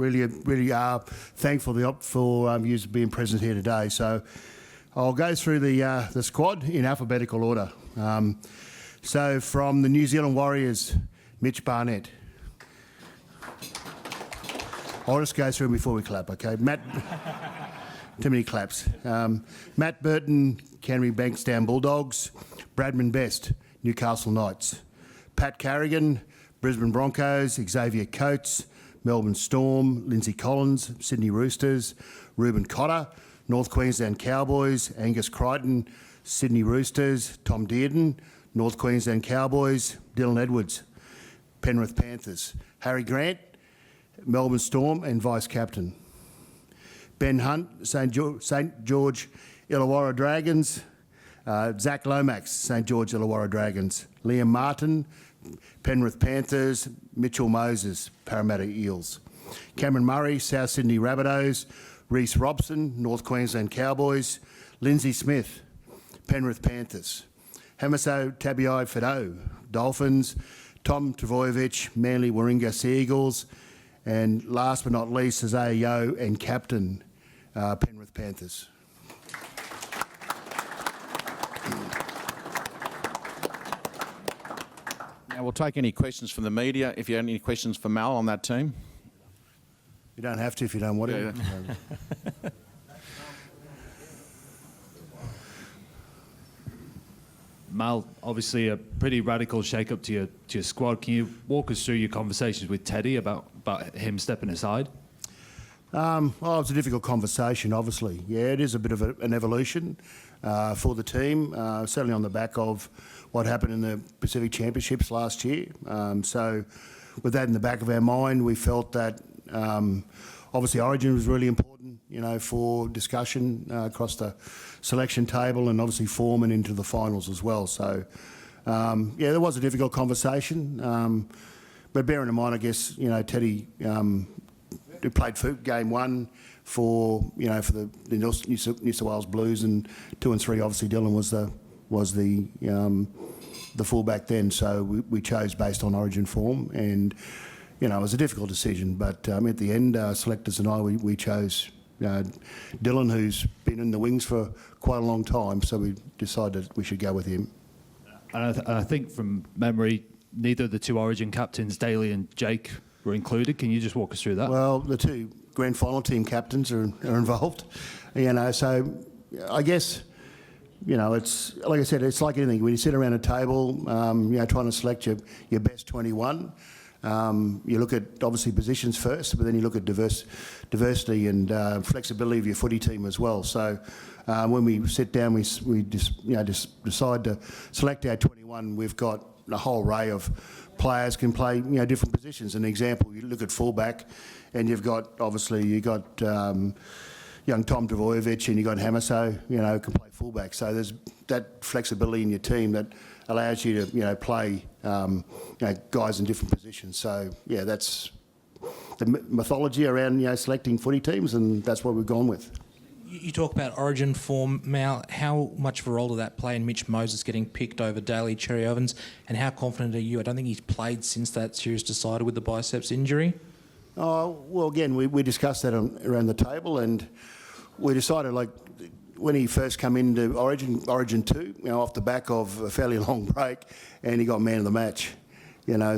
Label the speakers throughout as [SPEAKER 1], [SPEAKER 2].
[SPEAKER 1] really thankful for you being present here today. So I'll go through the squad in alphabetical order. So from the New Zealand Warriors, Mitch Barnett. I'll just go through them before we clap, okay? Too many claps. Matt Burton, Canterbury Bankstown Bulldogs. Bradman Best, Newcastle Knights. Pat Carrigan, Brisbane Broncos. Xavier Coates, Melbourne Storm. Lindsay Collins, Sydney Roosters. Ruben Cotter, North Queensland Cowboys. Angus Crichton, Sydney Roosters. Tom Dearden, North Queensland Cowboys. Dylan Edwards, Penrith Panthers. Harry Grant, Melbourne Storm and Vice-Captain. Ben Hunt, St George Illawarra Dragons. Zach Lomax, St George Illawarra Dragons. Liam Martin, Penrith Panthers. Mitchell Moses, Parramatta Eels. Cameron Murray, South Sydney Rabbitohs. Reece Robson, North Queensland Cowboys. Lindsay Smith, Penrith Panthers. Hamiso Tabiai-Fidow, Dolphins. Tom Travojevic, Manly Warringah Sea Eagles. And last but not least, Isaiah Yeo and Captain, Penrith Panthers.
[SPEAKER 2] Now we'll take any questions from the media. If you have any questions for Mal on that team.
[SPEAKER 1] You don't have to if you don't want to.
[SPEAKER 2] Yeah.
[SPEAKER 3] Mal, obviously a pretty radical shake-up to your squad. Can you walk us through your conversations with Teddy about him stepping aside?
[SPEAKER 1] Well, it was a difficult conversation, obviously. Yeah, it is a bit of an evolution for the team, certainly on the back of what happened in the Pacific Championships last year. So with that in the back of our mind, we felt that obviously Origin was really important, for discussion across the selection table and obviously form and into the finals as well. So, yeah, there was a difficult conversation. But bearing in mind, I guess, Teddy who played for game one for the New South Wales Blues, and 2 and 3 obviously Dylan was the fullback then. So we chose based on Origin form, and it was a difficult decision. But at the end, selectors and I we chose Dylan, who's been in the wings for quite a long time. So we decided we should go with him.
[SPEAKER 3] And I think from memory, neither of the 2 Origin captains, Daly and Jake, were included. Can you just walk us through that?
[SPEAKER 1] Well, the 2 grand final team captains are involved, so I guess, it's like I said, it's like anything. When you sit around a table, trying to select your best 21, you look at obviously positions first, but then you look at diversity and flexibility of your footy team as well. So when we sit down, we just decide to select our 21. We've got a whole array of players can play different positions. An example, you look at fullback, and you've got young Tom Travojevic, and you've got Hamiso, can play fullback. So there's that flexibility in your team that allows you to play guys in different positions. So yeah, that's the mythology around selecting footy teams, and that's what we've gone with.
[SPEAKER 4] You talk about Origin form, Mal. How much of a role did that play in Mitch Moses getting picked over Daly Cherry Ovens? And how confident are you? I don't think he's played since that series decided with the biceps injury.
[SPEAKER 1] Well, again, we discussed that around the table, and we decided, when he first came into Origin 2, off the back of a fairly long break, and he got man of the match.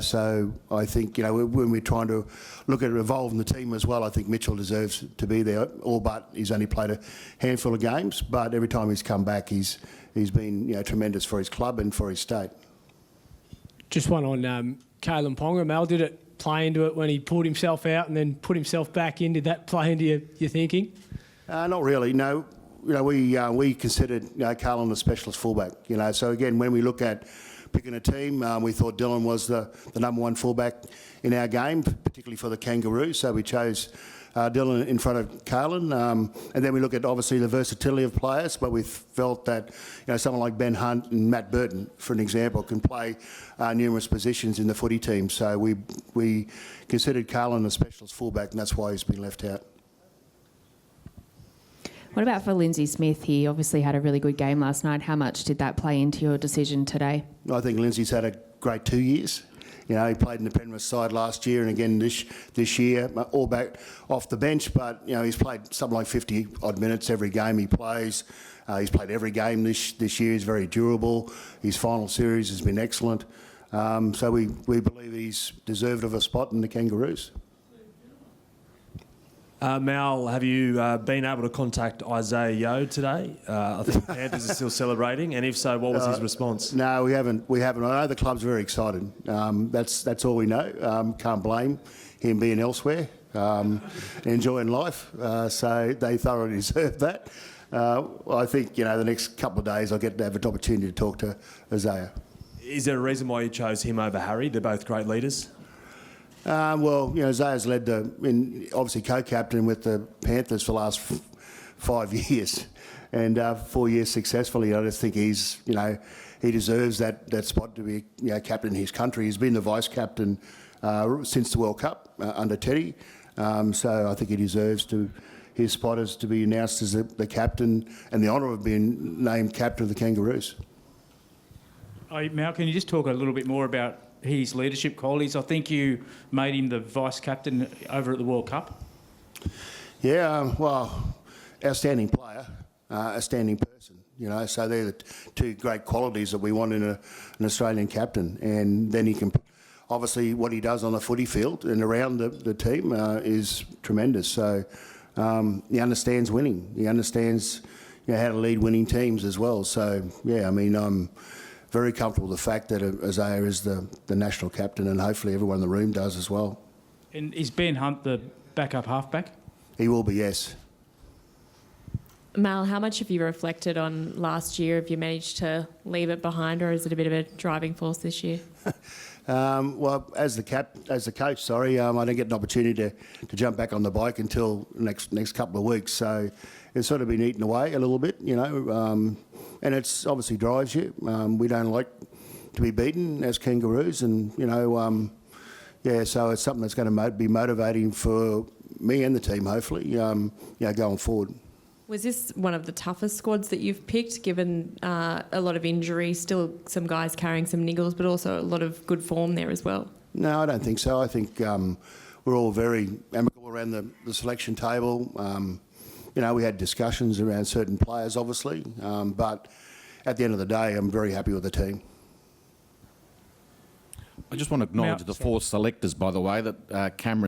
[SPEAKER 1] So I think, when we're trying to look at evolving the team as well, I think Mitchell deserves to be there, all but he's only played a handful of games, but every time he's come back, he's been tremendous for his club and for his state.
[SPEAKER 5] Just one on Kalen Ponga. Mel, did it play into it when he pulled himself out and then put himself back in? Did that play into your thinking? Not
[SPEAKER 1] really, no. We considered Kalen a specialist fullback. So again, when we look at picking a team, we thought Dylan was the number 1 fullback in our game, particularly for the Kangaroos. So we chose Dylan in front of Kalen, and then we look at obviously the versatility of players. But we felt that someone like Ben Hunt and Matt Burton, for an example, can play numerous positions in the footy team. So we considered Kalen a specialist fullback, and that's why he's been left out.
[SPEAKER 6] What about for Lindsay Smith? He obviously had a really good game last night. How much did that play into your decision today?
[SPEAKER 1] I think Lindsay's had a great 2 years. You know, he played in the Penrith side last year and again this year, all back off the bench. But you know, he's played something like 50 odd minutes every game he plays. He's played every game this year. He's very durable. His final series has been excellent. So we believe he's deserved of a spot in the Kangaroos.
[SPEAKER 7] Mal, have you been able to contact Isaiah Yeo today? I think the Panthers are still celebrating, and if so, what was his response?
[SPEAKER 1] No, we haven't. I know the club's very excited. That's all we know. Can't blame him being elsewhere, enjoying life. So they thoroughly deserve that. I think, you know, the next couple of days I'll get to have an opportunity to talk to Isaiah.
[SPEAKER 7] Is there a reason why you chose him over Harry? They're both great leaders.
[SPEAKER 1] Well, you know, Isaiah's led obviously co-captain with the Panthers for the last 5 years, and 4 years successfully. I just think he's, you know, he deserves that spot to be, you know, captain of his country. He's been the vice captain since the World Cup under Teddy, so I think he deserves his spot is to be announced as the captain and the honour of being named captain of the Kangaroos.
[SPEAKER 8] Mal, can you just talk a little bit more about his leadership qualities? I think you made him the vice captain over at the World Cup.
[SPEAKER 1] Yeah, well, outstanding player, outstanding person, you know, so they're the two great qualities that we want in an Australian captain. And then he can, obviously what he does on the footy field and around the team is tremendous. So he understands winning. He understands, you know, how to lead winning teams as well. So, yeah, I mean, I'm very comfortable with the fact that Isaiah is the national captain, and hopefully everyone in the room does as well.
[SPEAKER 8] And is Ben Hunt the backup halfback?
[SPEAKER 1] He will be, yes.
[SPEAKER 9] Mal, how much have you reflected on last year? Have you managed to leave it behind, or is it a bit of a driving force this year?
[SPEAKER 1] Well, as the coach, I don't get an opportunity to jump back on the bike until next couple of weeks. So it's sort of been eaten away a little bit, you know, and it's obviously drives you. We don't like to be beaten as Kangaroos, and you know, yeah. So it's something that's going to be motivating for me and the team, hopefully, you know, going forward.
[SPEAKER 9] Was this one of the toughest squads that you've picked, given a lot of injuries, still some guys carrying some niggles, but also a lot of good form there as well? No,
[SPEAKER 1] I don't think so. I think we're all very amicable around the selection table. You know, we had discussions around certain players, obviously, but at the end of the day, I'm very happy with the team.
[SPEAKER 2] I just want to acknowledge the four selectors, by the way, that Cameron